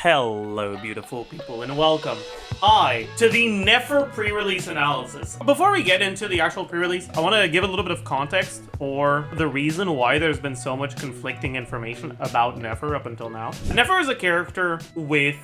Hello, beautiful people, and welcome to the Nefer pre-release analysis. Before we get into the actual pre-release, I want to give a little bit of context for the reason why there's been so much conflicting information about Nefer up until now. Nefer is a character with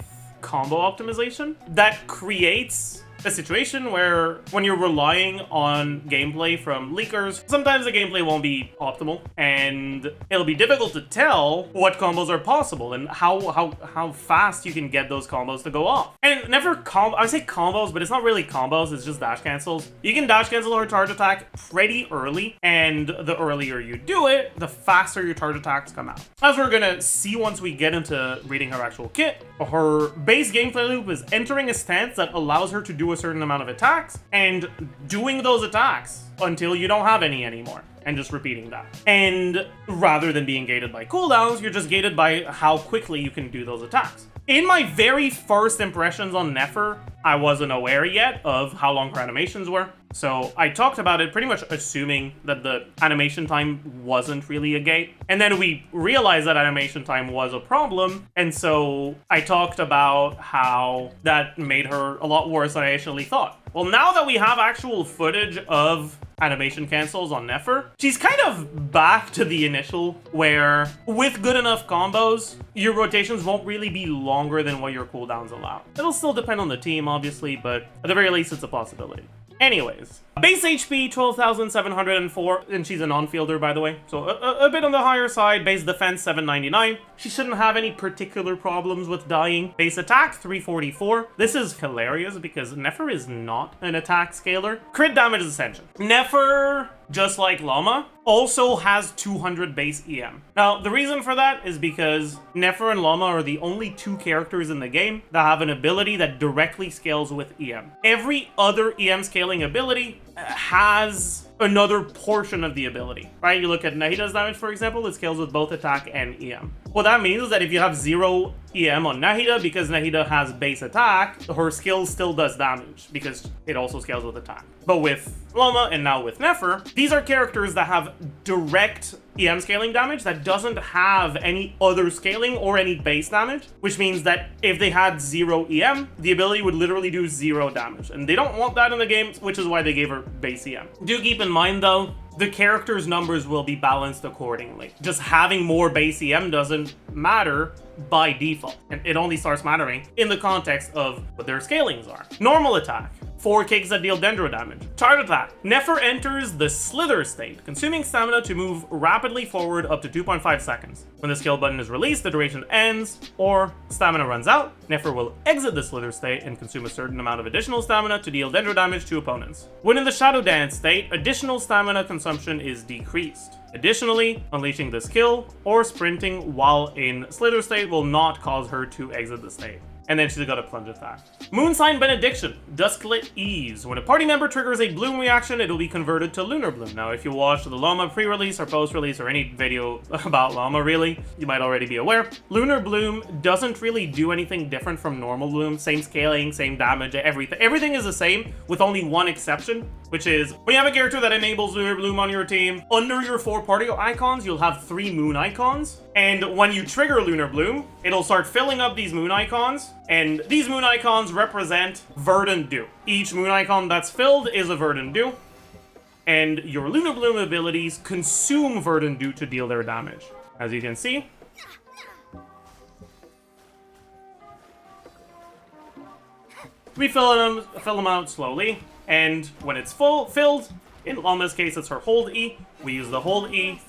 combo optimization that creates a situation where when you're relying on gameplay from leakers, sometimes the gameplay won't be optimal and it'll be difficult to tell what combos are possible and how fast you can get those combos to go off. And I say combos, but it's not really combos, it's just dash cancels. You can dash cancel her charge attack pretty early, and the earlier you do it, the faster your charge attacks come out. As we're gonna see once we get into reading her actual kit, her base gameplay loop is entering a stance that allows her to do a certain amount of attacks and doing those attacks until you don't have any anymore and just repeating that. And rather than being gated by cooldowns, you're just gated by how quickly you can do those attacks. In my very first impressions on Nefer, I wasn't aware yet of how long her animations were. So I talked about it pretty much assuming that the animation time wasn't really a gate. And then we realized that animation time was a problem. And so I talked about how that made her a lot worse than I initially thought. Well, now that we have actual footage of animation cancels on Nefer, she's kind of back to the initial, where with good enough combos, your rotations won't really be longer than what your cooldowns allow. It'll still depend on the team, obviously, but at the very least, it's a possibility. Anyways, base HP 12,704, and she's a non-fielder, by the way, so a bit on the higher side. Base defense 799. She shouldn't have any particular problems with dying. Base attack 344. This is hilarious because Nefer is not an attack scaler. Crit damage is Ascension. Nefer, just like Lauma, also has 200 base EM. Now, the reason for that is because Nefer and Lauma are the only two characters in the game that have an ability that directly scales with EM. Every other EM scaling ability has another portion of the ability, right? You look at Nahida's damage, for example, it scales with both attack and EM. What that means is that if you have 0 EM on Nahida, because Nahida has base attack, her skill still does damage because it also scales with attack. But with Lauma and now with Nefer, these are characters that have direct EM scaling damage that doesn't have any other scaling or any base damage, which means that if they had 0 EM, the ability would literally do 0 damage. And they don't want that in the game, which is why they gave her base EM. Do keep in mind though, the character's numbers will be balanced accordingly. Just having more base EM doesn't matter by default. And it only starts mattering in the context of what their scalings are. Normal attack, 4 kicks that deal dendro damage. Charge attack. Nefer enters the slither state, consuming stamina to move rapidly forward up to 2.5 seconds. When the skill button is released, the duration ends, or stamina runs out. Nefer will exit the slither state and consume a certain amount of additional stamina to deal dendro damage to opponents. When in the shadow dance state, additional stamina consumption is decreased. Additionally, unleashing the skill or sprinting while in slither state will not cause her to exit the state. And then she's got a plunge attack. Moonsign Benediction, Dusklit Ease. When a party member triggers a bloom reaction, it will be converted to Lunar Bloom. Now, if you watched the Lauma pre-release or post-release or any video about Lauma, really, you might already be aware. Lunar Bloom doesn't really do anything different from normal Bloom. Same scaling, same damage, everything. Everything is the same, with only one exception, which is when you have a character that enables Lunar Bloom on your team, under your 4 party icons, you'll have 3 moon icons. And when you trigger Lunar Bloom, it'll start filling up these moon icons, and these moon icons represent Verdant Dew. Each moon icon that's filled is a Verdant Dew, and your Lunar Bloom abilities consume Verdant Dew to deal their damage. As you can see, we fill them out slowly, and when it's filled, in Lauma's case it's her hold E, we use the hold E,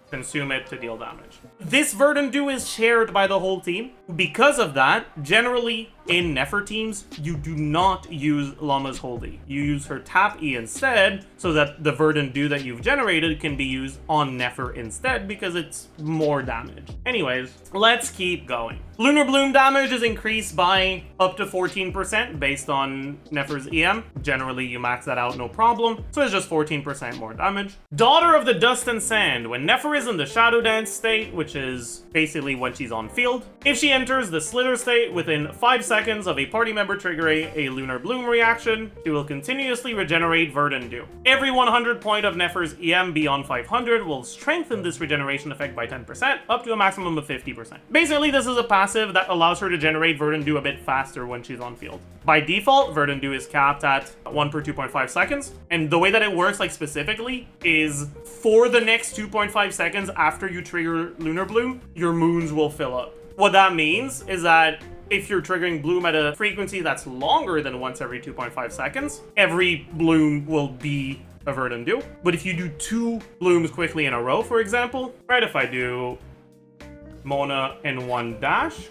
consume it to deal damage. This Verdant Dew is shared by the whole team. Because of that, generally in Nefer teams, you do not use Lauma's hold E. You use her tap E instead, so that the Verdant Dew that you've generated can be used on Nefer instead, because it's more damage. Anyways, let's keep going. Lunar Bloom damage is increased by up to 14% based on Nefer's EM. Generally, you max that out, no problem. So it's just 14% more damage. Daughter of the Dust and Sand. When Nefer is in the Shadow Dance state, which is basically when she's on field, if she enters the Slither state within 5 seconds seconds of a party member triggering a Lunar Bloom reaction, she will continuously regenerate Verdant Dew. Every 100 point of Nefer's EM beyond 500 will strengthen this regeneration effect by 10%, up to a maximum of 50%. Basically, this is a passive that allows her to generate Verdant Dew a bit faster when she's on field. By default, Verdant Dew is capped at 1 per 2.5 seconds, and the way that it works, like specifically, is for the next 2.5 seconds after you trigger Lunar Bloom, your moons will fill up. What that means is that if you're triggering Bloom at a frequency that's longer than once every 2.5 seconds, every Bloom will be a Verdant Dew. But if you do 2 Blooms quickly in a row, for example, right, if I do Mona and 1 dash,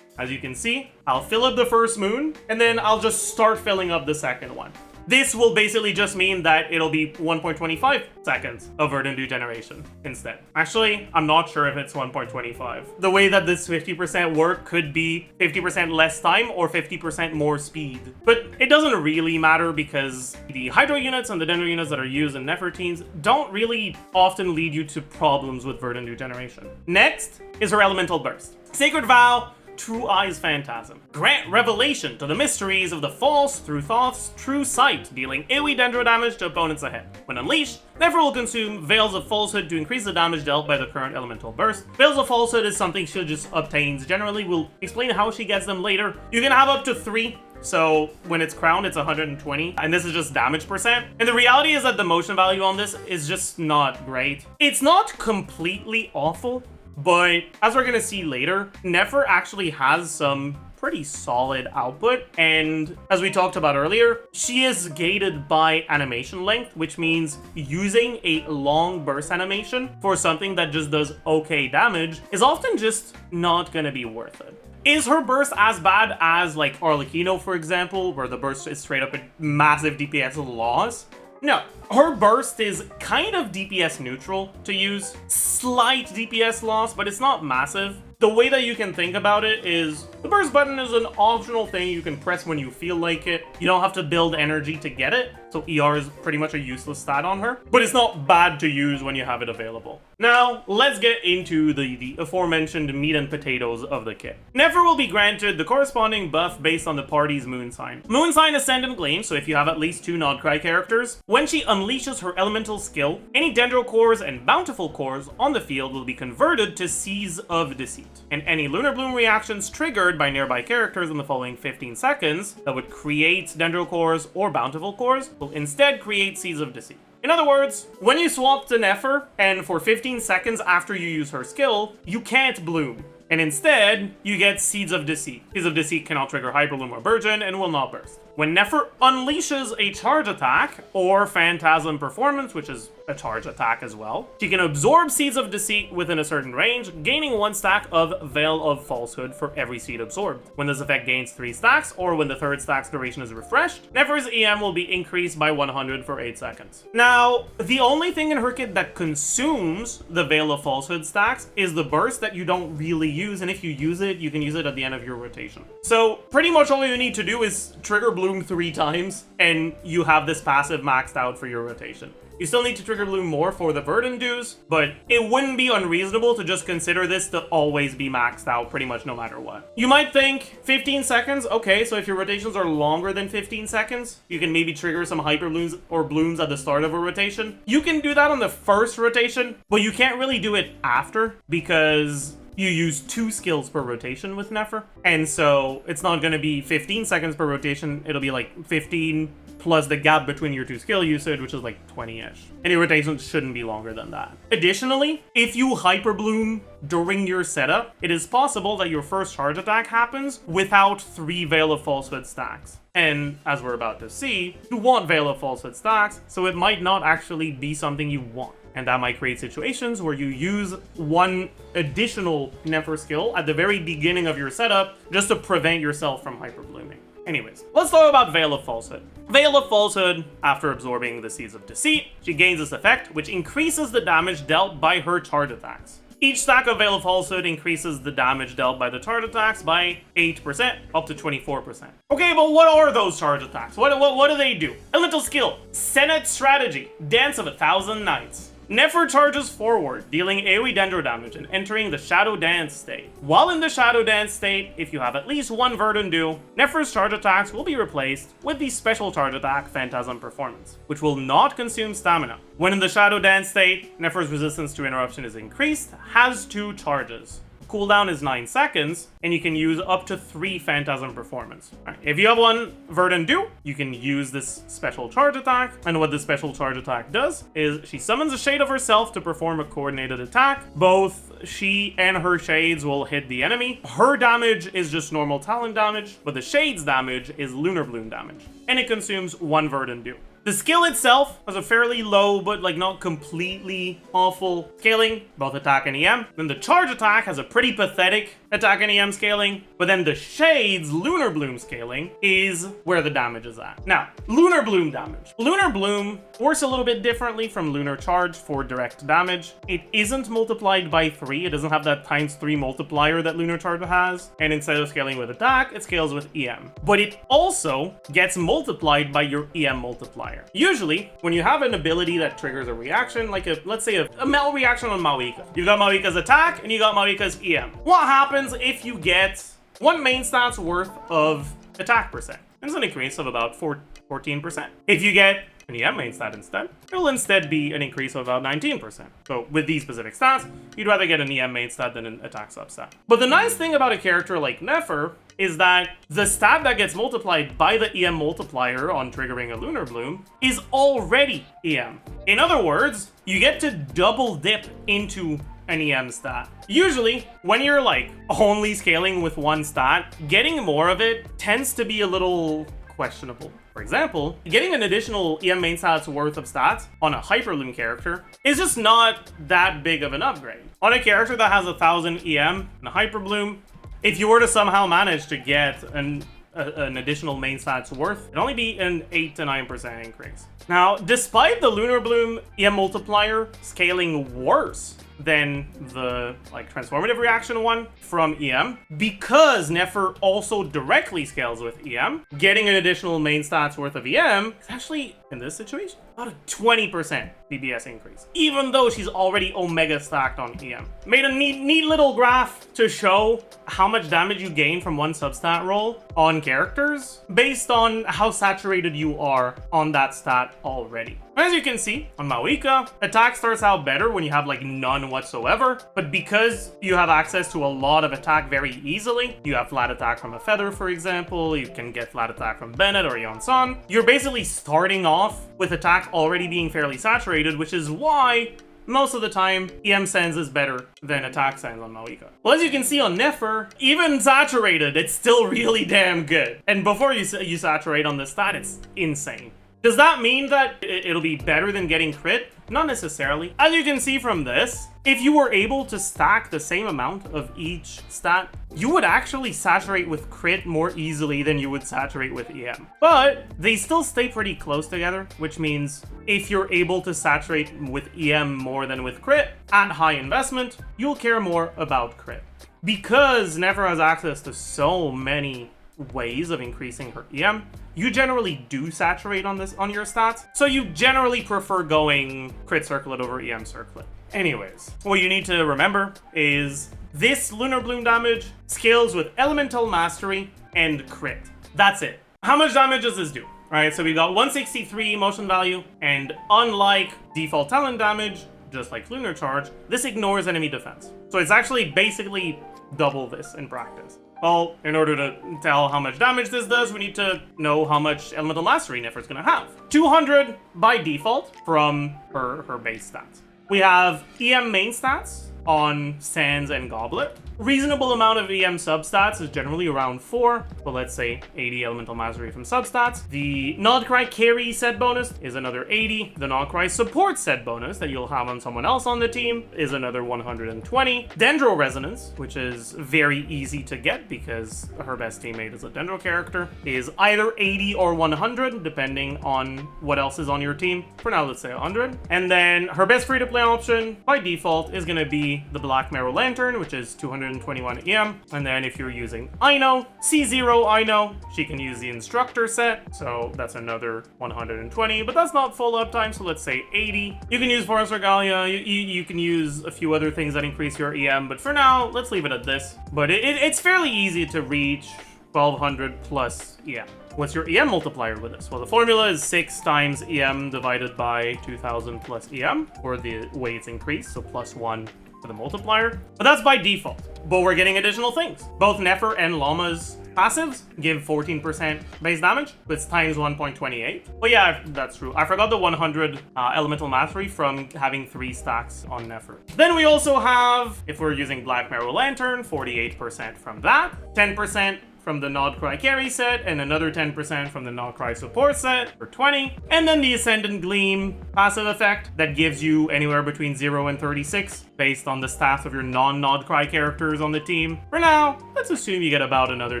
as you can see, I'll fill up the first moon, and then I'll just start filling up the second one. This will basically just mean that it'll be 1.25 seconds of Verdant Dew generation instead. Actually, I'm not sure if it's 1.25. The way that this 50% work could be 50% less time or 50% more speed. But it doesn't really matter because the Hydro units and the Dendro units that are used in Nefer teams don't really often lead you to problems with Verdant Dew generation. Next is her Elemental Burst. Sacred Vow, True Eyes Phantasm. Grant revelation to the mysteries of the false through Thoth's true sight, dealing AoE dendro damage to opponents ahead. When unleashed, Nefer will consume Veils of Falsehood to increase the damage dealt by the current Elemental Burst. Veils of Falsehood is something she just obtains generally. We'll explain how she gets them later. You can have up to 3. So when it's crowned, it's 120, and this is just damage percent. And the reality is that the motion value on this is just not great. It's not completely awful, but as we're gonna see later, Nefer actually has some pretty solid output, and as we talked about earlier, she is gated by animation length, which means using a long burst animation for something that just does okay damage is often just not gonna be worth it. Is her burst as bad as like Arlecchino, for example, where the burst is straight up a massive DPS loss? No, her burst is kind of DPS neutral to use. Slight DPS loss, but it's not massive. The way that you can think about it is the burst button is an optional thing you can press when you feel like it. You don't have to build energy to get it, so ER is pretty much a useless stat on her, but it's not bad to use when you have it available. Now, let's get into the aforementioned meat and potatoes of the kit. Nefer will be granted the corresponding buff based on the party's moon sign. Moon sign Ascendant Gleam, so if you have at least 2 Nodcry characters, when she unleashes her elemental skill, any Dendro cores and Bountiful cores on the field will be converted to Seas of Deceit. And any Lunar Bloom reactions triggered by nearby characters in the following 15 seconds that would create Dendro cores or Bountiful cores will instead create Seas of Deceit. In other words, when you swap to Nefer, and for 15 seconds after you use her skill, you can't bloom. And instead, you get Seeds of Deceit. Seeds of Deceit cannot trigger Hyperloom or Burgeon and will not burst. When Nefer unleashes a charge attack, or Phantasm Performance, which is a charge attack as well, she can absorb Seeds of Deceit within a certain range, gaining 1 stack of Veil of Falsehood for every seed absorbed. When this effect gains 3 stacks, or when the 3rd stack's duration is refreshed, Nefer's EM will be increased by 100 for 8 seconds. Now, the only thing in her kit that consumes the Veil of Falsehood stacks is the burst that you don't really use, and if you use it, you can use it at the end of your rotation. So, pretty much all you need to do is trigger Bloom 3 times, and you have this passive maxed out for your rotation. You still need to trigger Bloom more for the Verdant Dews, but it wouldn't be unreasonable to just consider this to always be maxed out pretty much no matter what. You might think 15 seconds, okay, so if your rotations are longer than 15 seconds, you can maybe trigger some Hyper Blooms or Blooms at the start of a rotation. You can do that on the first rotation, but you can't really do it after because you use 2 skills per rotation with Nefer, and so it's not going to be 15 seconds per rotation, it'll be like 15 plus the gap between your 2 skill usage, which is like 20-ish. Any rotations shouldn't be longer than that. Additionally, if you Hyper Bloom during your setup, it is possible that your first charge attack happens without 3 Veil of Falsehood stacks. And as we're about to see, you want Veil of Falsehood stacks, so it might not actually be something you want. And that might create situations where you use 1 additional Nefer skill at the very beginning of your setup just to prevent yourself from Hyper Blooming. Anyways, let's talk about Veil of Falsehood. Veil of Falsehood, after absorbing the Seeds of Deceit, she gains this effect, which increases the damage dealt by her charge attacks. Each stack of Veil of Falsehood increases the damage dealt by the charge attacks by 8%, up to 24%. Okay, but what are those charge attacks? What do they do? Elemental skill, Senate strategy, Dance of 1,000 Nights. Nefer charges forward, dealing AoE dendro damage and entering the Shadow Dance state. While in the Shadow Dance state, if you have at least one Verdant Dew, Nefer's charge attacks will be replaced with the special charge attack Phantasm Performance, which will not consume stamina. When in the Shadow Dance state, Nefer's resistance to interruption is increased, has 2 charges. Cooldown is 9 seconds, and you can use up to 3 Phantasm Performance. Right. If you have one Verdant Dew, you can use this special charge attack, and what the special charge attack does is she summons a shade of herself to perform a coordinated attack. Both she and her shades will hit the enemy. Her damage is just normal talent damage, but the shade's damage is Lunar Bloom damage, and it consumes 1 Verdant Dew. The skill itself has a fairly low, but like not completely awful scaling, both attack and EM. Then the charge attack has a pretty pathetic attack and EM scaling, but then the Shade's Lunar Bloom scaling is where the damage is at. Now, Lunar Bloom damage. Lunar Bloom works a little bit differently from Lunar Charge for direct damage. It isn't multiplied by 3, it doesn't have that ×3 multiplier that Lunar Charge has, and instead of scaling with attack, it scales with EM. But it also gets multiplied by your EM multiplier. Usually, when you have an ability that triggers a reaction, like let's say a Mel reaction on Mavuika, you've got Mavuika's attack and you got Mavuika's EM. What happens if you get 1 main stat's worth of attack percent? It's an increase of about 14%. If you get an EM main stat instead, it'll instead be an increase of about 19%. So with these specific stats, you'd rather get an EM main stat than an attack substat. But the nice thing about a character like Nefer is that the stat that gets multiplied by the EM multiplier on triggering a Lunar Bloom is already EM. In other words, you get to double dip into an EM stat. Usually, when you're like only scaling with 1 stat, getting more of it tends to be a little questionable. For example, getting an additional EM main stat's worth of stats on a Hyperloom character is just not that big of an upgrade. On a character that has 1000 EM and a Hyperbloom, if you were to somehow manage to get an additional main stat's worth, it'd only be an 8 to 9% increase. Now, despite the Lunar Bloom EM multiplier scaling worse than the transformative reaction one from EM, because Nefer also directly scales with EM, getting an additional main stats worth of EM is actually, in this situation, about a 20% DBS increase, even though she's already Omega stacked on EM. Made a neat little graph to show how much damage you gain from 1 substat roll on characters based on how saturated you are on that stat already. As you can see, on Mavuika, attack starts out better when you have none whatsoever, but because you have access to a lot of attack very easily, you have flat attack from a Feather, for example, you can get flat attack from Bennett or Yonsan, you're basically starting off with attack already being fairly saturated, which is why most of the time, EM Sense is better than attack Sense on Mavuika. Well, as you can see on Nefer, even saturated, it's still really damn good. And before you saturate on this stat, it's insane. Does that mean that it'll be better than getting crit? Not necessarily. As you can see from this, if you were able to stack the same amount of each stat, you would actually saturate with crit more easily than you would saturate with EM. But they still stay pretty close together, which means if you're able to saturate with EM more than with crit at high investment, you'll care more about crit. Because Nefer has access to so many ways of increasing her EM, you generally do saturate on your stats, so you generally prefer going crit circlet over EM circlet. Anyways, what you need to remember is this Lunar Bloom damage scales with Elemental Mastery and crit. That's it. How much damage does this do? Alright, so we got 163 motion value, and unlike default talent damage, just like Lunar Charge, this ignores enemy defense. So it's actually basically double this in practice. Well, in order to tell how much damage this does, we need to know how much Elemental Mastery Nefer's gonna have. 200 by default from her base stats. We have EM main stats on Sands and Goblet. Reasonable amount of EM substats is generally around 4, but let's say 80 Elemental Mastery from substats. The Nodcry carry set bonus is another 80. The Nodcry support set bonus that you'll have on someone else on the team is another 120. Dendro Resonance, which is very easy to get because her best teammate is a Dendro character, is either 80 or 100, depending on what else is on your team. For now, let's say 100. And then her best free-to-play option, by default, is going to be be the Blackmarrow Lantern, which is 221 EM. And then if you're using Aino, C0 Aino, she can use the Instructor set. So that's another 120, but that's not full uptime, so let's say 80. You can use Forest Regalia, you can use a few other things that increase your EM, but for now, let's leave it at this. But it's fairly easy to reach 1200 plus EM. What's your EM multiplier with this? Well, the formula is 6 times EM divided by 2000 plus EM, or the way it's increased, so plus 1 for the multiplier. But that's by default. But we're getting additional things. Both Nefer and Lauma's passives give 14% base damage, with times 1.28. But yeah, that's true. I forgot the 100 elemental mastery from having 3 stacks on Nefer. Then we also have, if we're using Blackmarrow Lantern, 48% from that, 10% from the Nod Cry carry set, and another 10% from the Nod Cry support set for 20. And then the Ascendant Gleam passive effect that gives you anywhere between 0 and 36 based on the stats of your non-Nod Cry characters on the team. For now, let's assume you get about another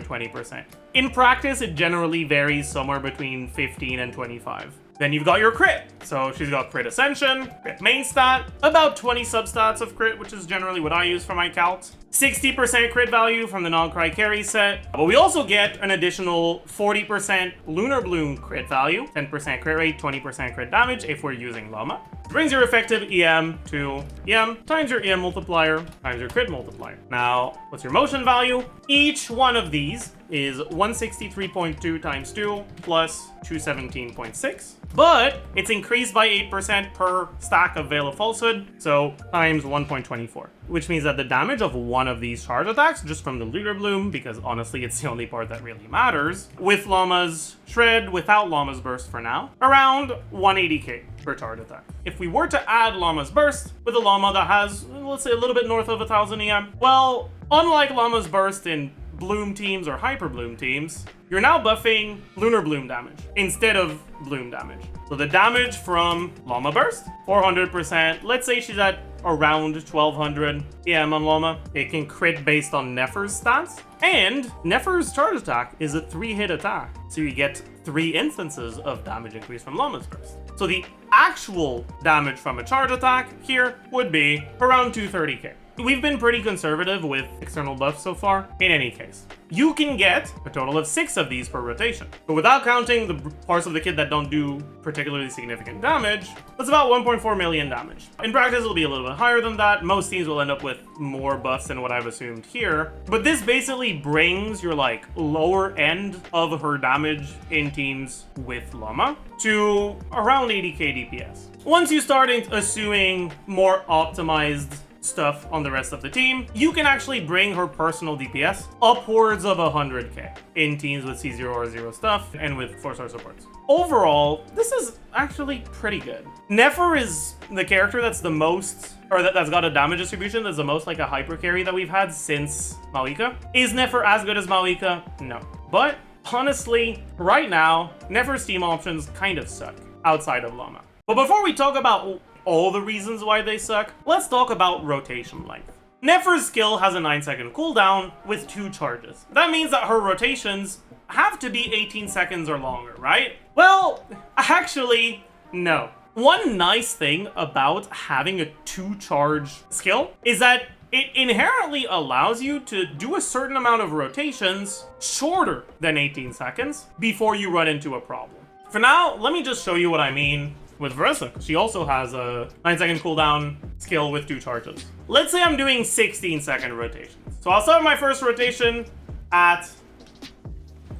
20%. In practice, it generally varies somewhere between 15 and 25. Then you've got your crit. So she's got crit ascension, crit main stat, about 20 substats of crit, which is generally what I use for my calcs. 60% crit value from the non-cry carry set. But we also get an additional 40% Lunar Bloom crit value, 10% crit rate, 20% crit damage if we're using Lauma. Brings your effective EM to EM times your EM multiplier times your crit multiplier. Now, what's your motion value? Each one of these is 163.2 times 2 plus 217.6. But it's increased by 8% per stack of Veil of Falsehood, so times 1.24. Which means that the damage of one of these charge attacks, just from the Lunar Bloom, because honestly it's the only part that really matters, with Lauma's Shred, without Lauma's Burst for now, around 180k per charge attack. If we were to add Lauma's Burst with a Lauma that has, let's say, a little bit north of 1000 EM, well, unlike Lauma's Burst in Bloom teams or Hyper Bloom teams, you're now buffing Lunar Bloom damage instead of Bloom damage. So the damage from Lauma Burst, 400%. Let's say she's at around 1200 EM on Lauma. It can crit based on Nefer's stats. And Nefer's charge attack is a 3-hit attack. So you get 3 instances of damage increase from Lauma's Burst. So the actual damage from a charge attack here would be around 230k. We've been pretty conservative with external buffs so far. In any case, you can get a total of 6 of these per rotation. But without counting the parts of the kit that don't do particularly significant damage, that's about 1.4 million damage. In practice, it'll be a little bit higher than that. Most teams will end up with more buffs than what I've assumed here. But this basically brings your like lower end of her damage in teams with Lauma to around 80k DPS. Once you start assuming more optimized stuff on the rest of the team, you can actually bring her personal DPS upwards of 100k in teams with C0 or 0 stuff and with 4-star supports. Overall, this is actually pretty good. Nefer is the character that's the most, or that's got a damage distribution that's the most like a hyper carry that we've had since Mavuika. Is Nefer as good as Mavuika? No. But honestly, right now, Nefer's team options kind of suck outside of Lauma. But before we talk about all the reasons why they suck, let's talk about rotation length. Nefer's skill has a 9-second cooldown with 2 charges. That means that her rotations have to be 18 seconds or longer, right? Well, actually, no. One nice thing about having a 2-charge skill is that it inherently allows you to do a certain amount of rotations shorter than 18 seconds before you run into a problem. For now, let me just show you what I mean with Varesa. She also has a 9-second cooldown skill with 2 charges. Let's say I'm doing 16-second rotations. So I'll start my first rotation at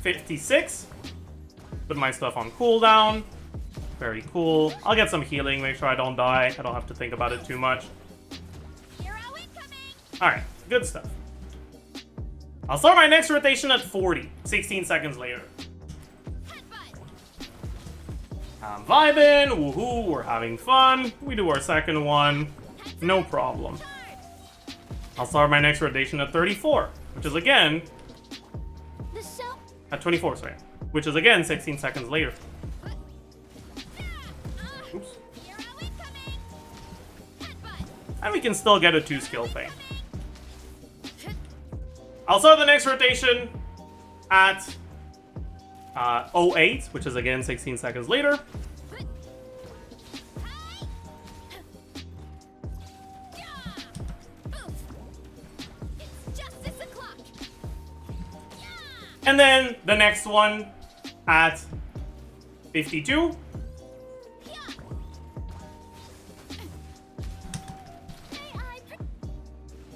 56. Put my stuff on cooldown. Very cool. I'll get some healing, make sure I don't die. I don't have to think about it too much. Alright, good stuff. I'll start my next rotation at 40, 16 seconds later. I'm vibing, woohoo, we're having fun. We do our second one, no problem. I'll start my next rotation at 34, which is again, at 24, sorry, which is again 16 seconds later. Oops. And we can still get a 2 skill thing. I'll start the next rotation at 08, which is again 16 seconds later. And then the next one at 52.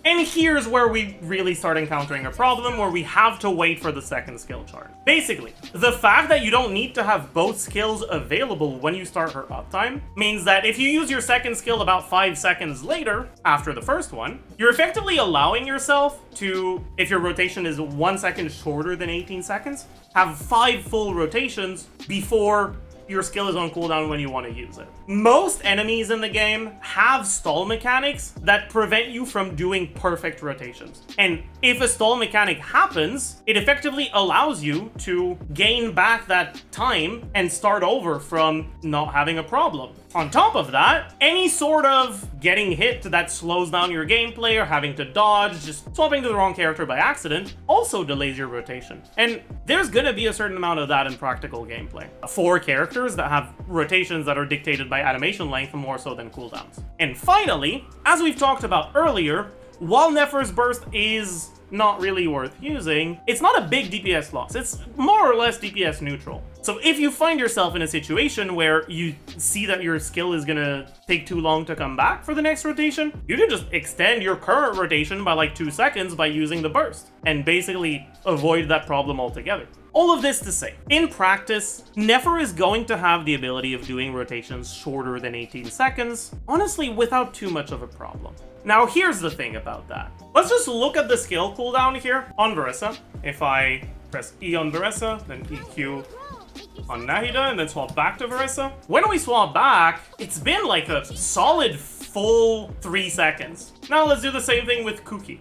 And here's where we really start encountering a problem where we have to wait for the second skill chart. Basically, the fact that you don't need to have both skills available when you start her uptime means that if you use your second skill about 5 seconds later, after the first one, you're effectively allowing yourself to, if your rotation is 1 second shorter than 18 seconds, have 5 full rotations before your skill is on cooldown when you want to use it. Most enemies in the game have stall mechanics that prevent you from doing perfect rotations. And if a stall mechanic happens, it effectively allows you to gain back that time and start over from not having a problem. On top of that, any sort of getting hit that slows down your gameplay or having to dodge, just swapping to the wrong character by accident, also delays your rotation. And there's gonna be a certain amount of that in practical gameplay. 4 characters that have rotations that are dictated by animation length more so than cooldowns. And finally, as we've talked about earlier, while Nefer's burst is not really worth using, it's not a big DPS loss. It's more or less DPS neutral. So if you find yourself in a situation where you see that your skill is gonna take too long to come back for the next rotation, you can just extend your current rotation by like 2 seconds by using the burst and basically avoid that problem altogether. All of this to say, in practice, Nefer is going to have the ability of doing rotations shorter than 18 seconds, honestly without too much of a problem. Now here's the thing about that. Let's just look at the skill cooldown here on Varesa. If I press E on Varesa, then EQ on Nahida, and then swap back to Varesa. When we swap back, it's been like a solid full 3 seconds. Now let's do the same thing with Kuki.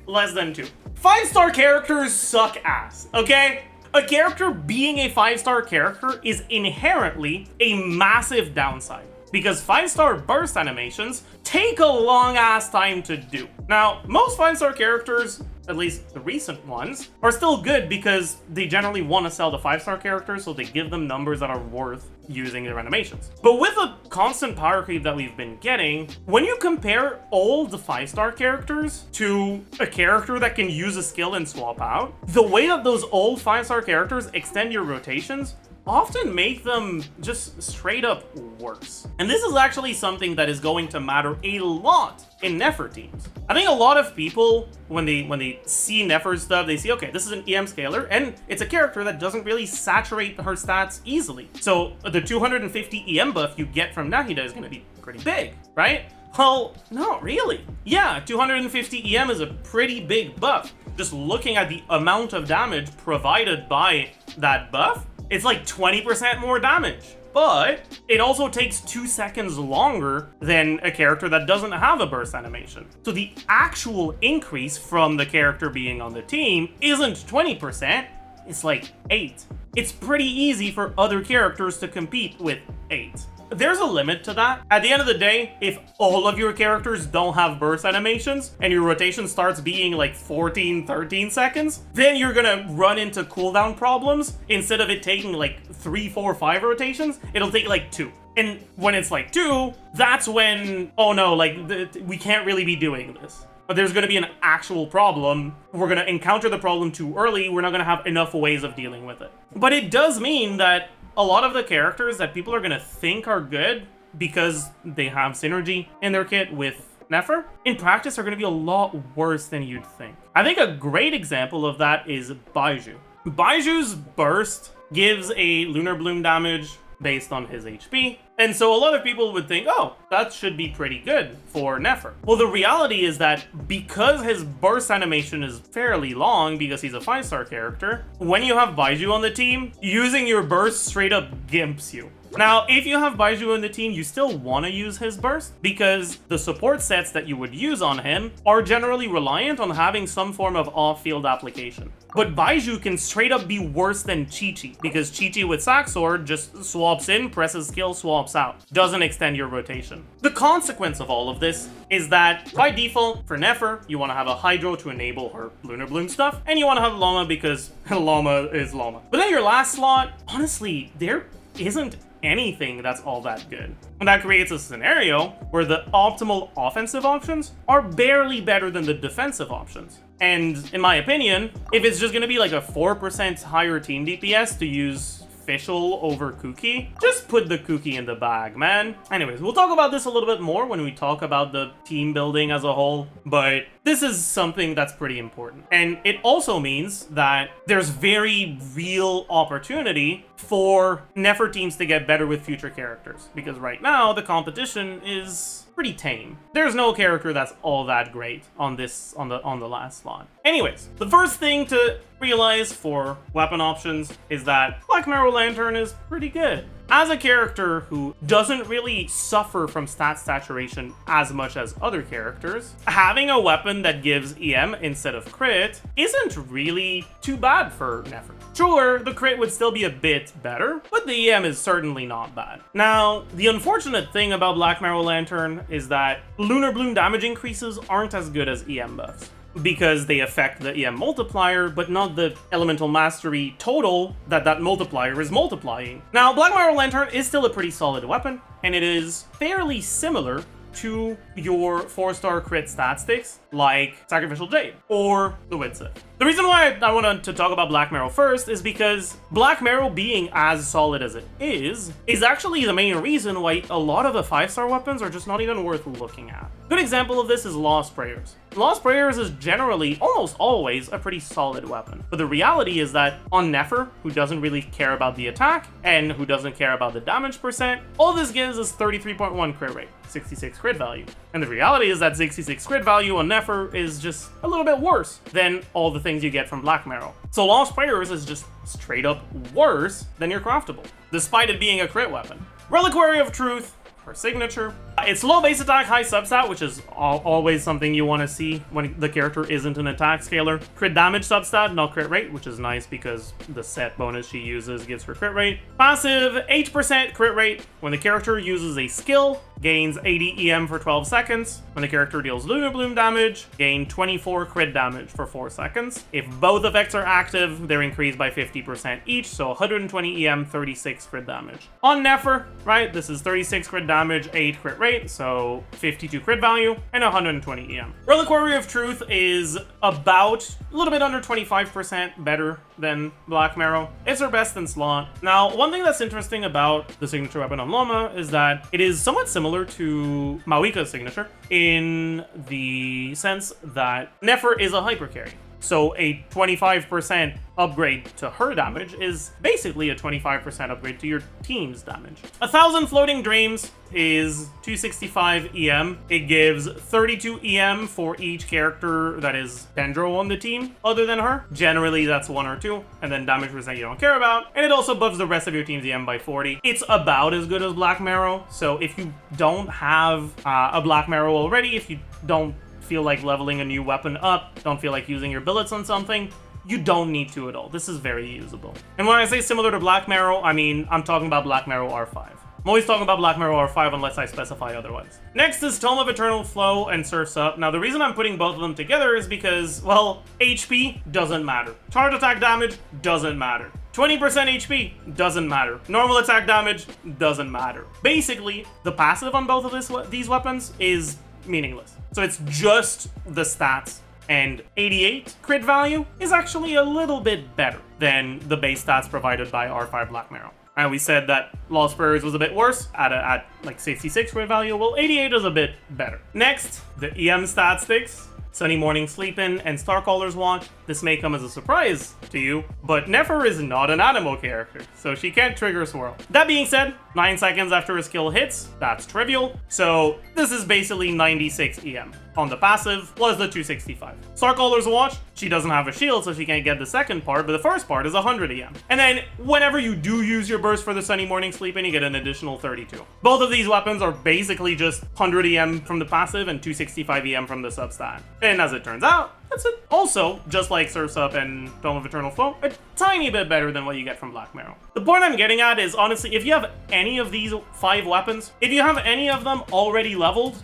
Less than 2. 5-star characters suck ass, okay? A character being a 5-star character is inherently a massive downside, because 5-star burst animations take a long ass time to do. Now, most 5-star characters, at least the recent ones, are still good because they generally want to sell the 5-star characters, so they give them numbers that are worth using their animations. But with the constant power creep that we've been getting, when you compare all the 5-star characters to a character that can use a skill and swap out, the way that those old 5-star characters extend your rotations often make them just straight up worse. And this is actually something that is going to matter a lot in Nefer teams. I think a lot of people, when they see Nefer stuff, they see, okay, this is an EM scaler, and it's a character that doesn't really saturate her stats easily. So the 250 EM buff you get from Nahida is gonna be pretty big, right? Well, not really. Yeah, 250 EM is a pretty big buff. Just looking at the amount of damage provided by that buff, it's like 20% more damage. But it also takes 2 seconds longer than a character that doesn't have a burst animation. So the actual increase from the character being on the team isn't 20%, it's like 8. It's pretty easy for other characters to compete with 8. There's a limit to that. At the end of the day, if all of your characters don't have burst animations and your rotation starts being like 14, 13 seconds, then you're gonna run into cooldown problems. Instead of it taking like 3, 4, 5 rotations, it'll take like 2. And when it's like 2, that's when, oh no, like we can't really be doing this. But there's going to be an actual problem. We're going to encounter the problem too early. We're not going to have enough ways of dealing with it. But it does mean that a lot of the characters that people are going to think are good because they have synergy in their kit with Nefer, in practice are going to be a lot worse than you'd think. I think a great example of that is Baiju. Baiju's burst gives a Lunar Bloom damage based on his HP. And so a lot of people would think, oh, that should be pretty good for Nefer. Well, the reality is that because his burst animation is fairly long because he's a 5-star character, when you have Baiju on the team, using your burst straight up gimps you. Now, if you have Baiju on the team, you still want to use his burst because the support sets that you would use on him are generally reliant on having some form of off-field application. But Baiju can straight up be worse than Chi-Chi because Chi-Chi with Sack Sword just swaps in, presses skill, swaps out. Doesn't extend your rotation. The consequence of all of this is that by default, for Nefer, you want to have a Hydro to enable her Lunar Bloom stuff, and you want to have Lauma because Lauma is Lauma. But then your last slot, honestly, there isn't anything that's all that good. And that creates a scenario where the optimal offensive options are barely better than the defensive options. And in my opinion, if it's just going to be like a 4% higher team DPS to use Official over Kooky, just put the Kooky in the bag, man. Anyways, we'll talk about this a little bit more when we talk about the team building as a whole, but this is something that's pretty important. And it also means that there's very real opportunity for Nefer teams to get better with future characters, because right now the competition is pretty tame. There's no character that's all that great on this on the last slot. Anyways, the first thing to realize for weapon options is that Blackmarrow Lantern is pretty good. As a character who doesn't really suffer from stat saturation as much as other characters, having a weapon that gives EM instead of crit isn't really too bad for Nefer. Sure, the crit would still be a bit better, but the EM is certainly not bad. Now, the unfortunate thing about Blackmarrow Lantern is that Lunar Bloom damage increases aren't as good as EM buffs, because they affect the EM multiplier, but not the elemental mastery total that multiplier is multiplying. Now, Blackmarrow Lantern is still a pretty solid weapon, and it is fairly similar to your 4-star crit stat sticks like Sacrificial Jade or the Widsith. The reason why I wanted to talk about Blackmarrow first is because Blackmarrow being as solid as it is actually the main reason why a lot of the 5-star weapons are just not even worth looking at. Good example of this is Lost Prayers. Lost Prayers is generally, almost always, a pretty solid weapon. But the reality is that on Nefer, who doesn't really care about the attack, and who doesn't care about the damage percent, all this gives is 33.1 crit rate, 66 crit value. And the reality is that 66 crit value on Nefer is just a little bit worse than all the things you get from Blackmarrow. So Lost Prayers is just straight up worse than your craftable, despite it being a crit weapon. Reliquary of Truth, her signature. It's low base attack, high substat, which is always something you want to see when the character isn't an attack scaler. Crit damage substat, not crit rate, which is nice because the set bonus she uses gives her crit rate. Passive, 8% crit rate. When the character uses a skill, gains 80 EM for 12 seconds. When the character deals Lunar Bloom damage, gain 24 crit damage for 4 seconds. If both effects are active, they're increased by 50% each, so 120 EM, 36 crit damage. On Nefer, right, this is 36 crit damage, 8 crit rate, so 52 crit value, and 120 EM. Reliquary of Truth is about a little bit under 25% better than Blackmarrow. It's her best in slot. Now, one thing that's interesting about the signature weapon on Lauma is that it is somewhat similar to Mavuika's signature in the sense that Nefer is a hyper carry. So a 25% upgrade to her damage is basically a 25% upgrade to your team's damage. 1,000 Floating Dreams is 265 EM. It gives 32 EM for each character that is Dendro on the team other than her. Generally, that's 1 or 2, and then damage percent you don't care about. And it also buffs the rest of your team's EM by 40. It's about as good as Blackmarrow, so if you don't have a Blackmarrow already, if you don't feel like leveling a new weapon up, don't feel like using your billets on something, you don't need to at all. This is very usable. And when I say similar to Blackmarrow, I mean, I'm talking about Blackmarrow R5. I'm always talking about Blackmarrow R5 unless I specify otherwise. Next is Tome of Eternal Flow and Surf's Up. Now, the reason I'm putting both of them together is because, well, HP doesn't matter. Charge attack damage doesn't matter. 20% HP doesn't matter. Normal attack damage doesn't matter. Basically, the passive on both of these weapons is meaningless. So it's just the stats, and 88 crit value is actually a little bit better than the base stats provided by R5 Blackmarrow. And we said that Lost Prayers was a bit worse at like 66 crit value. Well, 88 is a bit better. Next, the EM stat sticks. Sunny Morning Sleepin' and Starcallers Watch. This may come as a surprise to you, but Nefer is not an Animo character, so she can't trigger Swirl. That being said, 9 seconds after a skill hits, that's trivial, so this is basically 96 EM on the passive, plus the 265. Starcallers Watch, she doesn't have a shield, so she can't get the second part, but the first part is 100 EM. And then, whenever you do use your burst for the Sunny Morning Sleepin', you get an additional 32. Both of these weapons are basically just 100 EM from the passive and 265 EM from the substat. And as it turns out, that's it. Also, just like Surf's Up and Tome of Eternal Flow, a tiny bit better than what you get from Blackmarrow. The point I'm getting at is, honestly, if you have any of these 5 weapons, if you have any of them already leveled,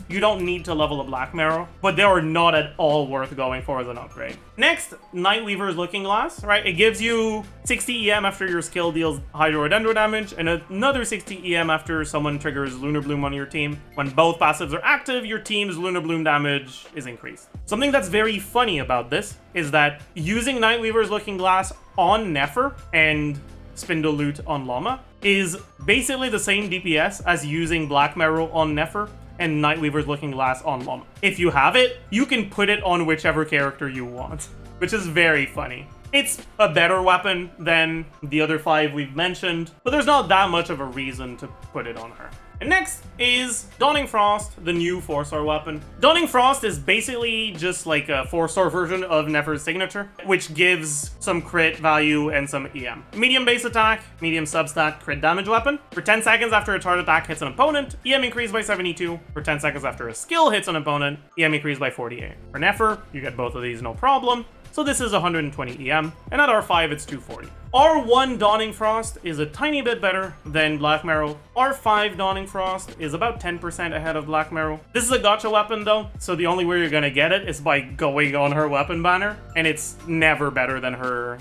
you don't need to level a Blackmarrow, but they are not at all worth going for as an upgrade. Next, Nightweaver's Looking Glass, right? It gives you 60 EM after your skill deals Hydro damage, and another 60 EM after someone triggers Lunar Bloom on your team. When both passives are active, your team's Lunar Bloom damage is increased. Something that's very funny about this is that using Nightweaver's Looking Glass on Nefer and Spindle Loot on Lauma is basically the same DPS as using Blackmarrow on Nefer and Nightweaver's Looking Glass on Lauma. If you have it, you can put it on whichever character you want, which is very funny. It's a better weapon than the other 5 we've mentioned, but there's not that much of a reason to put it on her. And next is Dawning Frost, the new 4-star weapon. Dawning Frost is basically just like a 4-star version of Nefer's signature, which gives some crit value and some EM. Medium base attack, medium substat crit damage weapon. For 10 seconds after a charge attack hits an opponent, EM increased by 72. For 10 seconds after a skill hits an opponent, EM increased by 48. For Nefer, you get both of these no problem. So this is 120 EM, and at R5 it's 240. R1 Dawning Frost is a tiny bit better than Blackmarrow. R5 Dawning Frost is about 10% ahead of Blackmarrow. This is a gotcha weapon though, so the only way you're gonna get it is by going on her weapon banner, and it's never better than her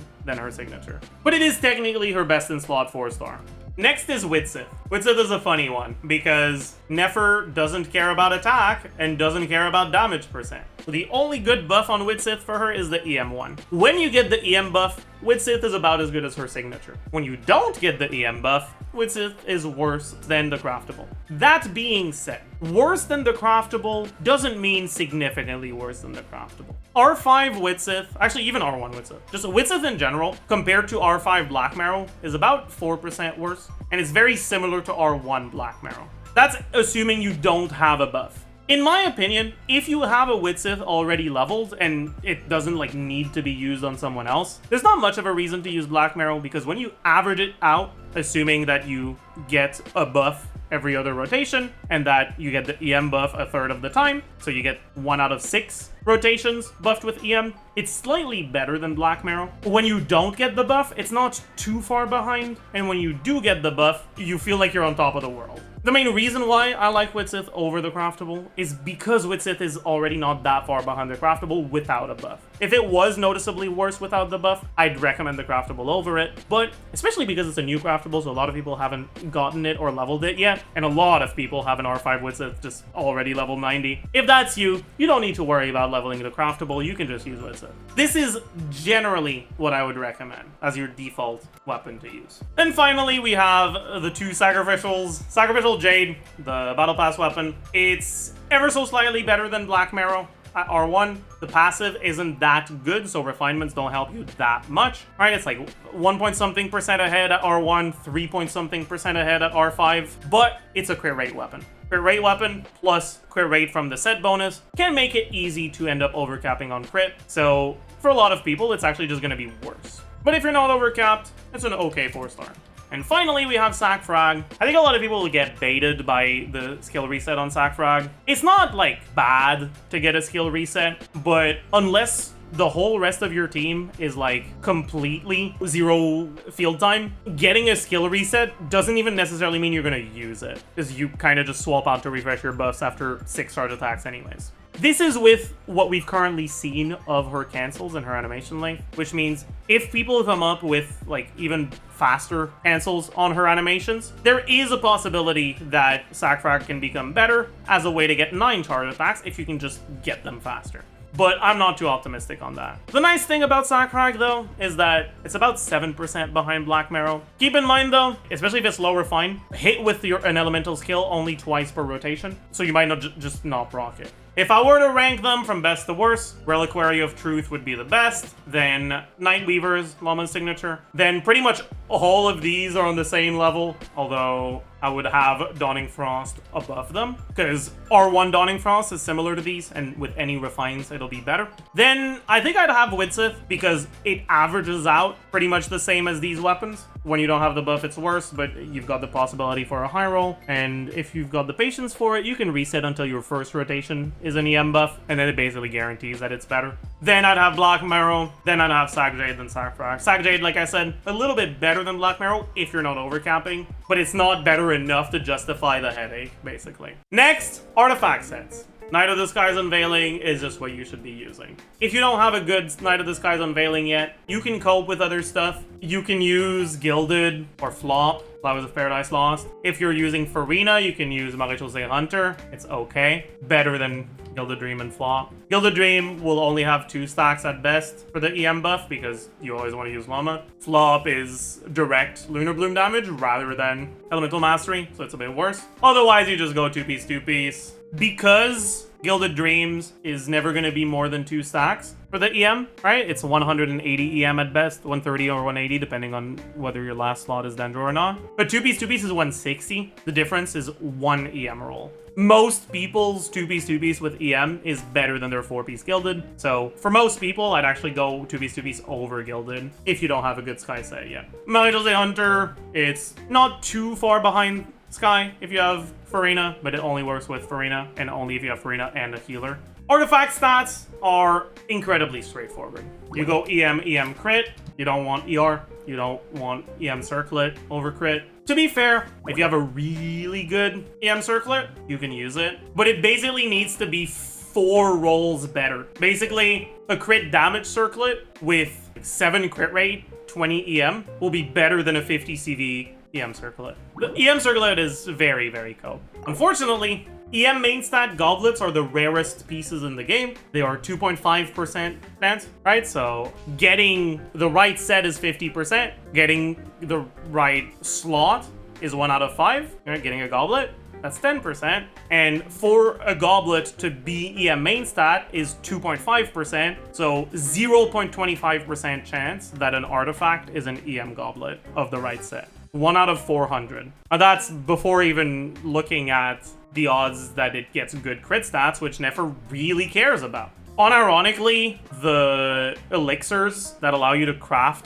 signature. But it is technically her best in slot 4-star. Next is Widsith. Widsith is a funny one because Nefer doesn't care about attack and doesn't care about damage percent. So the only good buff on Widsith for her is the EM1. When you get the EM buff, Widsith is about as good as her signature. When you don't get the EM buff, Widsith is worse than the craftable. That being said, worse than the craftable doesn't mean significantly worse than the craftable. R5 Widsith, actually even R1 Widsith, just Widsith in general, compared to R5 Blackmarrow, is about 4% worse, and it's very similar to R1 Blackmarrow. That's assuming you don't have a buff. In my opinion, if you have a Widsith already leveled and it doesn't like need to be used on someone else, there's not much of a reason to use Blackmarrow, because when you average it out, assuming that you get a buff every other rotation and that you get the EM buff a third of the time, so you get 1 out of 6 rotations buffed with EM, it's slightly better than Blackmarrow. When you don't get the buff, it's not too far behind, and when you do get the buff, you feel like you're on top of the world. The main reason why I like Widsith over the craftable is because Widsith is already not that far behind the craftable without a buff. If it was noticeably worse without the buff, I'd recommend the craftable over it, but especially because it's a new craftable, so a lot of people haven't gotten it or leveled it yet, and a lot of people have an R5 Widsith just already level 90. If that's you, you don't need to worry about leveling the craftable, you can just use Widsith. This is generally what I would recommend as your default weapon to use. And finally, we have the 2 Sacrificials. Sacrificial Jade, the Battle Pass weapon. It's ever so slightly better than Blackmarrow. At R1, the passive isn't that good, so refinements don't help you that much. Right, it's like 1% ahead at R1, 3% ahead at R5, but it's a crit rate weapon. Crit rate weapon plus crit rate from the set bonus can make it easy to end up overcapping on crit, so for a lot of people, it's actually just going to be worse. But if you're not overcapped, it's an okay 4-star. And finally, we have Sac Frag. I think a lot of people will get baited by the skill reset on Sac Frag. It's not, like, bad to get a skill reset, but unless the whole rest of your team is, like, completely 0 field time, getting a skill reset doesn't even necessarily mean you're gonna use it, because you kind of just swap out to refresh your buffs after 6 charge attacks anyways. This is with what we've currently seen of her cancels and her animation length, which means if people come up with like even faster cancels on her animations, there is a possibility that Sac Frag can become better as a way to get 9 charge attacks if you can just get them faster. But I'm not too optimistic on that. The nice thing about Sac Frag, though, is that it's about 7% behind Blackmarrow. Keep in mind, though, especially if it's low refined, hit with an elemental skill only twice per rotation, so you might not just not proc it. If I were to rank them from best to worst, Reliquary of Truth would be the best, then Nightweavers, Lauma's signature, then pretty much all of these are on the same level, although I would have Dawning Frost above them, because R1 Dawning Frost is similar to these, and with any refines, it'll be better. Then I think I'd have Widsith, because it averages out pretty much the same as these weapons. When you don't have the buff, it's worse, but you've got the possibility for a high roll, and if you've got the patience for it, you can reset until your first rotation is an EM buff, and then it basically guarantees that it's better. Then I'd have Blackmarrow, then I'd have Sac Jade, then Sac Frag. Sac Jade, like I said, a little bit better than Blackmarrow if you're not overcapping, but it's not better enough to justify the headache, basically. Next, artifact sets. Night of the Skies Unveiling is just what you should be using. If you don't have a good Night of the Skies Unveiling yet, you can cope with other stuff. You can use Gilded or Flop, Flowers of Paradise Lost. If you're using Farina, you can use Marie-José Hunter. It's okay. Better than Gilded Dream and Flop. Gilded Dream will only have 2 stacks at best for the EM buff because you always want to use Lauma. Flop is direct Lunar Bloom damage rather than Elemental Mastery, so it's a bit worse. Otherwise, you just go 2-piece, 2-piece. Because Gilded Dreams is never going to be more than 2 stacks for the EM, right? It's 180 EM at best, 130 or 180, depending on whether your last slot is Dendro or not. But 2-piece is 160. The difference is 1 EM roll. Most people's 2-piece with EM is better than their 4-piece Gilded. So for most people, I'd actually go 2-piece over Gilded if you don't have a good Sky set yet. Marie-José Hunter, it's not too far behind Sky if you have Farina, but it only works with Farina, and only if you have Farina and a healer. Artifact stats are incredibly straightforward. You go EM crit, you don't want ER, you don't want EM circlet over crit. To be fair, if you have a really good EM circlet, you can use it, but it basically needs to be 4 rolls better. Basically, a crit damage circlet with 7 crit rate, 20 EM will be better than a 50 CV EM circlet. The EM circlet is very, very cope. Unfortunately, EM main stat goblets are the rarest pieces in the game. They are 2.5% chance, right? So getting the right set is 50%. Getting the right slot is 1 out of 5. Right? Getting a goblet, that's 10%. And for a goblet to be EM main stat is 2.5%. So 0.25% chance that an artifact is an EM goblet of the right set. 1 out of 400. And that's before even looking at the odds that it gets good crit stats, which Nefer really cares about. Unironically, the elixirs that allow you to craft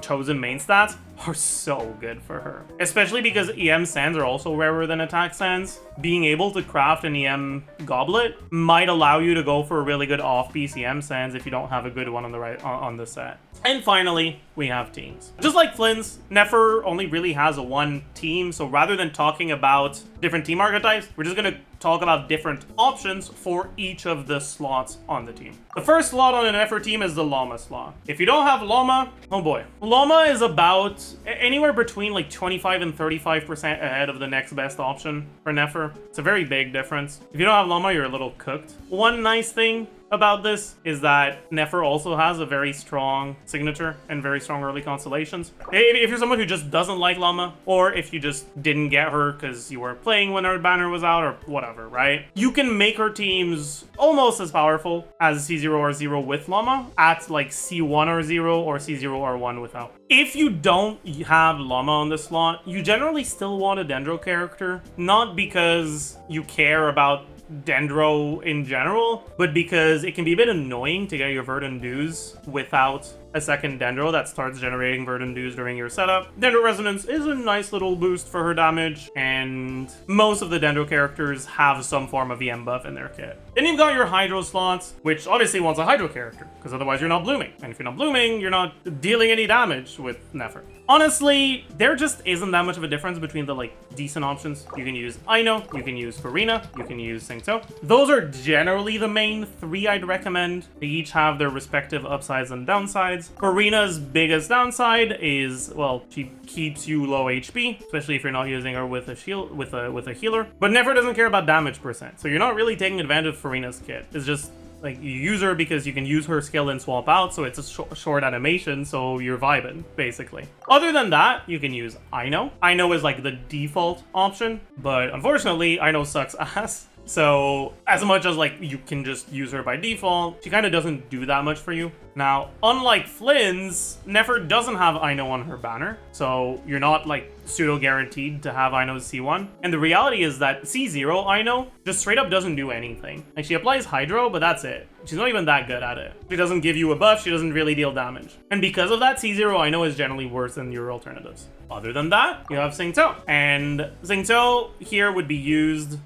chosen main stats are so good for her. Especially because EM sands are also rarer than attack sands. Being able to craft an EM goblet might allow you to go for a really good off-piece EM sands if you don't have a good one on the right on the set. And finally, we have teams. Just like Flynn's, Nefer only really has one team, so rather than talking about different team archetypes, we're just gonna talk about different options for each of the slots on the team. The first slot on an Nefer team is the Lauma slot. If you don't have Lauma, oh boy. Lauma is about anywhere between like 25 and 35% ahead of the next best option for Nefer. It's a very big difference. If you don't have Lauma, you're a little cooked. One nice thing about this is that Nefer also has a very strong signature and very strong early constellations. If you're someone who just doesn't like Lauma, or if you just didn't get her because you weren't playing when her banner was out or whatever, right? You can make her teams almost as powerful as C0 or 0 with Lauma at like C1 or 0 or C0 or 1 without. If you don't have Lauma on the slot, you generally still want a Dendro character, not because you care about Dendro in general, but because it can be a bit annoying to get your Verdant Dews without a second Dendro that starts generating Verdant Dews during your setup. Dendro Resonance is a nice little boost for her damage, and most of the Dendro characters have some form of EM buff in their kit. Then you've got your Hydro slots, which obviously wants a Hydro character, because otherwise you're not blooming. And if you're not blooming, you're not dealing any damage with Nefer. Honestly, there just isn't that much of a difference between the decent options. You can use Aino, you can use Farina, you can use Singto. Those are generally the main 3 I'd recommend. They each have their respective upsides and downsides. Farina's biggest downside is, well, she keeps you low HP, especially if you're not using her with a shield with a healer. But Nefer doesn't care about damage percent, so you're not really taking advantage of Farina's kit. It's just like you use her because you can use her skill and swap out, so it's a short animation, so you're vibing, basically. Other than that, you can use Aino. Aino is like the default option, but unfortunately, Aino sucks ass. So as much as you can just use her by default, she kind of doesn't do that much for you. Now, unlike Flynn's, Nefer doesn't have Aino on her banner, so you're not pseudo guaranteed to have Aino's C1. And the reality is that C0 Aino just straight up doesn't do anything. She applies Hydro, but that's it. She's not even that good at it. She doesn't give you a buff, she doesn't really deal damage. And because of that, C0 Aino is generally worse than your alternatives. Other than that, you have Singto. And Singto here would be used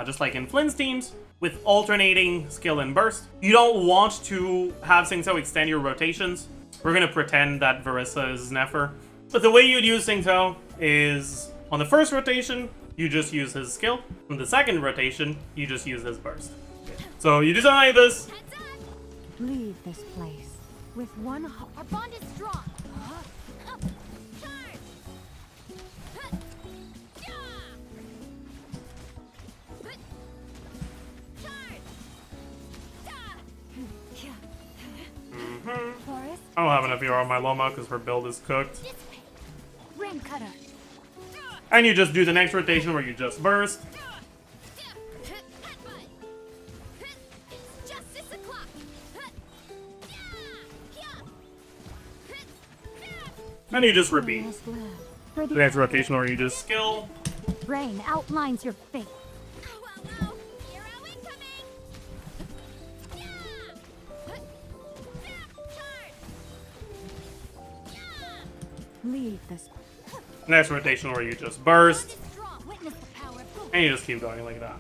just like in Flynn's teams, with alternating skill and burst. You don't want to have Singto extend your rotations. We're going to pretend that Varesa is Nefer. But the way you'd use Singto is on the first rotation, you just use his skill. On the second rotation, you just use his burst. So you do something like this. Leave this place with one heart. Our bond is strong. I don't have enough ER on my Lauma because her build is cooked. Ram cutter. And you just do the next rotation where you just burst. And you just repeat. The next rotation where you just skill. Rain outlines your fate. Leave this. Next rotation where you just burst. And you just keep going like that.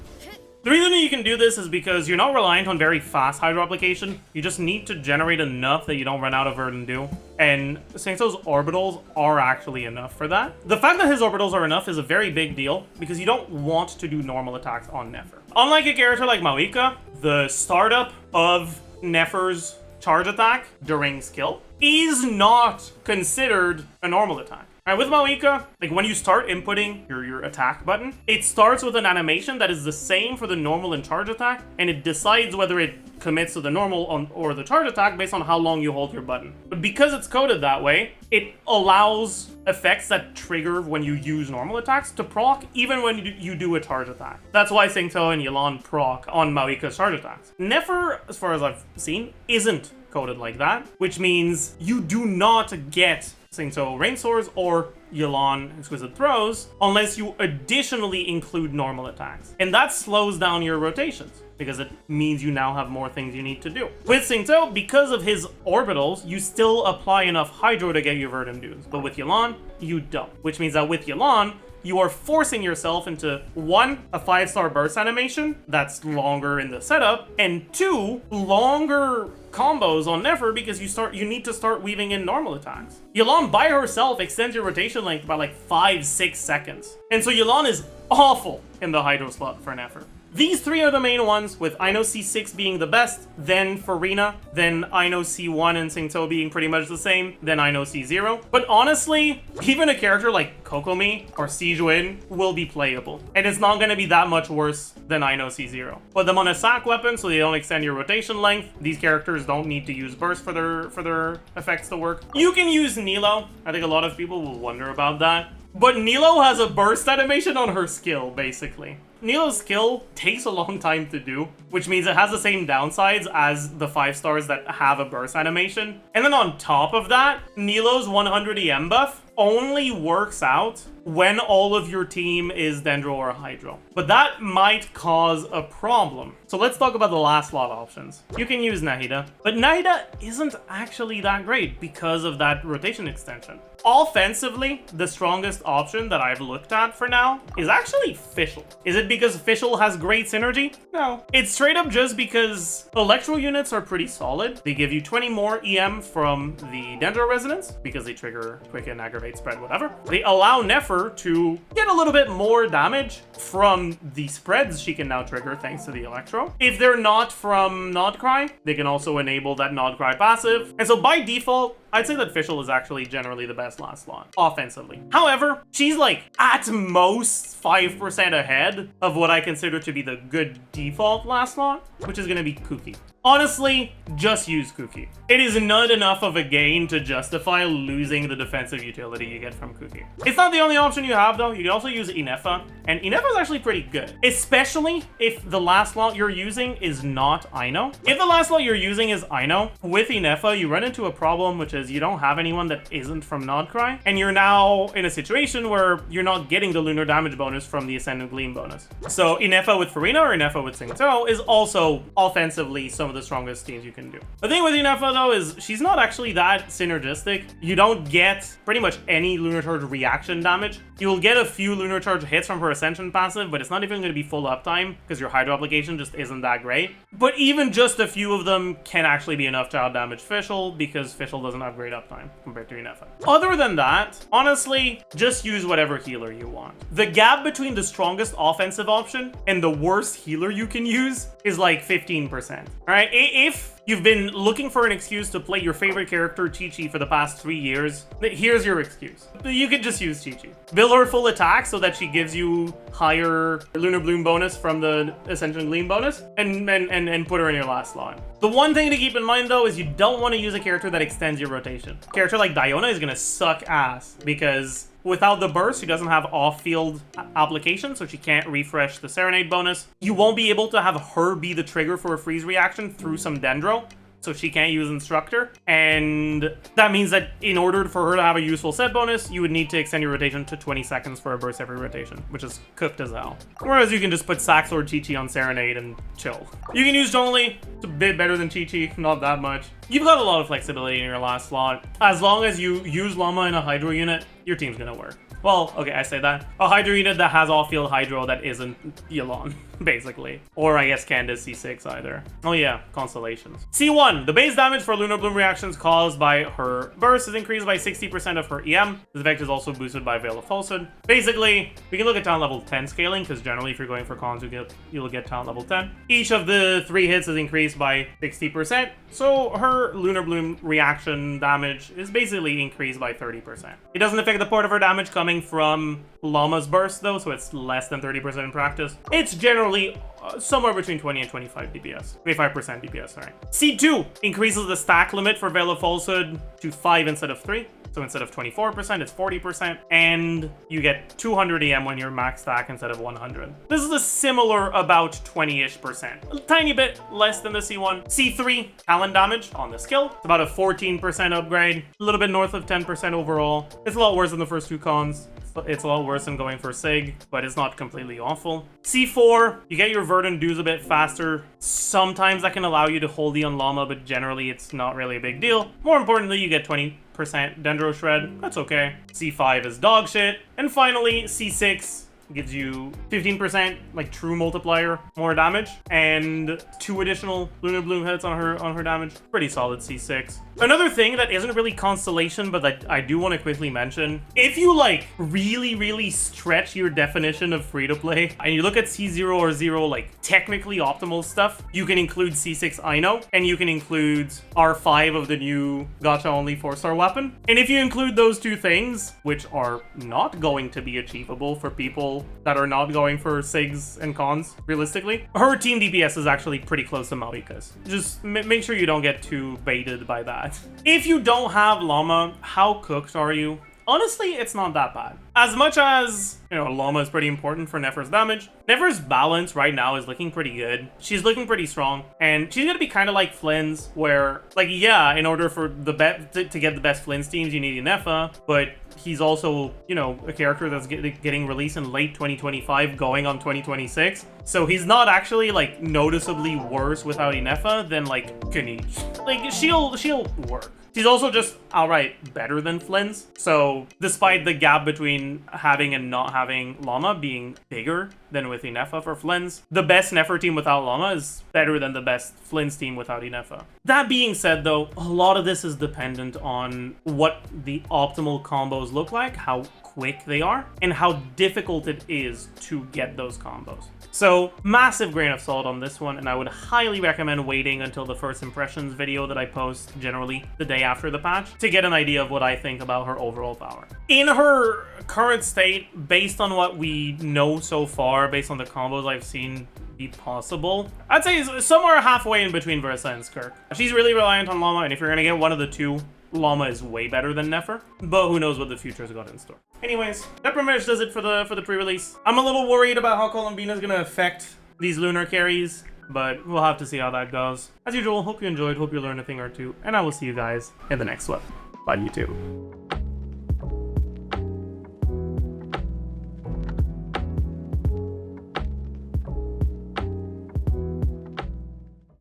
The reason you can do this is because you're not reliant on very fast hydro application. You just need to generate enough that you don't run out of Verdant Dew. And Singto's orbitals are actually enough for that. The fact that his orbitals are enough is a very big deal because you don't want to do normal attacks on Nefer. Unlike a character like Mavuika, the startup of Nefer's charge attack during skill is not considered a normal attack. Alright, with Mavuika, like when you start inputting your attack button, it starts with an animation that is the same for the normal and charge attack, and it decides whether it commits to the normal or the charge attack based on how long you hold your button. But because it's coded that way, it allows effects that trigger when you use normal attacks to proc even when you do a charge attack. That's why Singto and Yelan proc on Mavuika's charge attacks. Nefer, as far as I've seen, isn't coded like that, which means you do not get Singto Rain Swords or Yelan Exquisite Throws unless you additionally include normal attacks. And that slows down your rotations because it means you now have more things you need to do. With Singto, because of his orbitals, you still apply enough Hydro to get your Verdant Dews, but with Yelan, you don't. Which means that with Yelan, you are forcing yourself into 1, a 5-star burst animation that's longer in the setup, and 2, longer combos on Nefer because you need to start weaving in normal attacks. Yelan by herself extends your rotation length by like 5-6 seconds. And so Yelan is awful in the Hydro slot for Nefer. These 3 are the main ones, with Aino C6 being the best, then Farina, then Aino C1 and Singto being pretty much the same, then Aino C0. But honestly, even a character like Kokomi or Sijuin will be playable, and it's not going to be that much worse than Aino C0. Put them on a sack weapon so they don't extend your rotation length. These characters don't need to use burst for their effects to work. You can use Nilo. I think a lot of people will wonder about that. But Nilo has a burst animation on her skill, basically. Nilo's skill takes a long time to do, which means it has the same downsides as the 5-stars that have a burst animation. And then on top of that, Nilo's 100 EM buff only works out when all of your team is Dendro or Hydro. But that might cause a problem. So let's talk about the last slot options. You can use Nahida, but Nahida isn't actually that great because of that rotation extension. Offensively, the strongest option that I've looked at for now is actually Fischl. Is it because Fischl has great synergy? No. It's straight up just because Electro units are pretty solid. They give you 20 more EM from the Dendro Resonance because they trigger Quicken, Aggravate, Spread, whatever. They allow Nefer to get a little bit more damage from the spreads she can now trigger thanks to the Electro. If they're not from Nodcry, they can also enable that Nodcry passive. And so by default, I'd say that Fischl is actually generally the best last slot, offensively. However, she's like at most 5% ahead of what I consider to be the good default last slot, which is going to be Kuki. Honestly, just use Kuki. It is not enough of a gain to justify losing the defensive utility you get from Kuki. It's not the only option you have though. You can also use Inefa, and Inefa is actually pretty good, especially if the last slot you're using is not Aino. If the last slot you're using is Aino, with Inefa, you run into a problem, which is you don't have anyone that isn't from Nodcry, and you're now in a situation where you're not getting the lunar damage bonus from the Ascendant Gleam bonus. So Inefa with Farina or Inefa with Singto is also offensively so some of the strongest teams you can do. The thing with Nefer though is she's not actually that synergistic. You don't get pretty much any Lunar Charge reaction damage. You'll get a few Lunar Charge hits from her Ascension passive, but it's not even going to be full uptime because your Hydro application just isn't that great. But even just a few of them can actually be enough to outdamage Fischl because Fischl doesn't have great uptime compared to Nefer. Other than that, honestly, just use whatever healer you want. The gap between the strongest offensive option and the worst healer you can use is like 15%. All right, if you've been looking for an excuse to play your favorite character, Chi-Chi, for the past 3 years, here's your excuse. You could just use Chi-Chi. Bill her full attack so that she gives you higher Lunar Bloom bonus from the Ascension Gleam bonus, and put her in your last slot. The one thing to keep in mind, though, is you don't want to use a character that extends your rotation. A character like Diona is going to suck ass because without the burst, she doesn't have off-field application, so she can't refresh the Serenade bonus. You won't be able to have her be the trigger for a freeze reaction through some Dendro, so she can't use Instructor. And that means that in order for her to have a useful set bonus, you would need to extend your rotation to 20 seconds for a burst every rotation, which is cooked as hell. Whereas you can just put Sax or Chi-Chi on Serenade and chill. You can use Zhongli. It's a bit better than Chi-Chi, not that much. You've got a lot of flexibility in your last slot. As long as you use Lauma in a Hydro unit, your team's gonna work. Well, okay, I say that. A Hydro unit that has off-field Hydro that isn't Yelan, basically. Or I guess Candace C6 either. Oh yeah, Constellations. C1, the base damage for Lunar Bloom reactions caused by her burst is increased by 60% of her EM. This effect is also boosted by Veil of Falsehood. Basically, we can look at talent level 10 scaling, because generally if you're going for cons, you'll get talent level 10. Each of the 3 hits is increased by 60%, so her Lunar Bloom reaction damage is basically increased by 30%. It doesn't affect the part of her damage coming from Lauma's burst though, so it's less than 30% in practice. It's generally somewhere between 20 and 25 DPS. 25% DPS, sorry. C2 increases the stack limit for Veil of Falsehood to 5 instead of 3. So instead of 24%, it's 40%, and you get 200 EM when you're max stack instead of 100. This is a similar about 20-ish%. A tiny bit less than the C1. C3, talent damage on the skill. It's about a 14% upgrade, a little bit north of 10% overall. It's a lot worse than the first 2 cons. It's a lot worse than going for Sig, but it's not completely awful. C4, you get your Verdant dues a bit faster. Sometimes that can allow you to hold the on Lauma, but generally it's not really a big deal. More importantly, you get 20% Dendro Shred. That's okay. C5 is dog shit. And finally, C6 gives you 15% like true multiplier more damage and 2 additional Lunar Bloom hits on her damage. Pretty solid C6. Another thing that isn't really Constellation, but that I do want to quickly mention, if you like really stretch your definition of free-to-play and you look at C0 or 0 like technically optimal stuff, you can include C6 Aino and you can include R5 of the new gacha only 4-star weapon. And if you include those 2 things, which are not going to be achievable for people that are not going for SIGs and cons, realistically, her team DPS is actually pretty close to Mavuika's. Just make sure you don't get too baited by that. If you don't have Lauma, how cooked are you? Honestly, it's not that bad. As much as, you know, Lauma is pretty important for Nefer's damage, Nefer's balance right now is looking pretty good. She's looking pretty strong, and she's gonna be kind of like Flynn's, where, like, yeah, in order for the to get the best Flynn's teams, you need Nefer, but he's also, you know, a character that's getting released in late 2025, going on 2026. So he's not actually, like, noticeably worse without Nefer than, like, Kanish. Like, she'll work. She's also just outright better than Flynn's. So despite the gap between having and not having Lauma being bigger than with Nefer for Flynn's, the best Nefer team without Lauma is better than the best Flynn's team without Nefer. That being said though, a lot of this is dependent on what the optimal combos look like, how quick they are, and how difficult it is to get those combos. So massive grain of salt on this one, and I would highly recommend waiting until the first impressions video that I post generally the day after the patch to get an idea of what I think about her overall power. In her current state, based on what we know so far, based on the combos I've seen be possible, I'd say somewhere halfway in between Varesa and Skirk. She's really reliant on Lauma, and if you're gonna get one of the 2, Lauma is way better than Nefer, but who knows what the future's got in store. Anyways, that pretty much does it for the pre-release. I'm a little worried about how Columbina's gonna affect these lunar carries, but we'll have to see how that goes. As usual, hope you enjoyed, hope you learned a thing or 2, and I will see you guys in the next one. Bye, YouTube.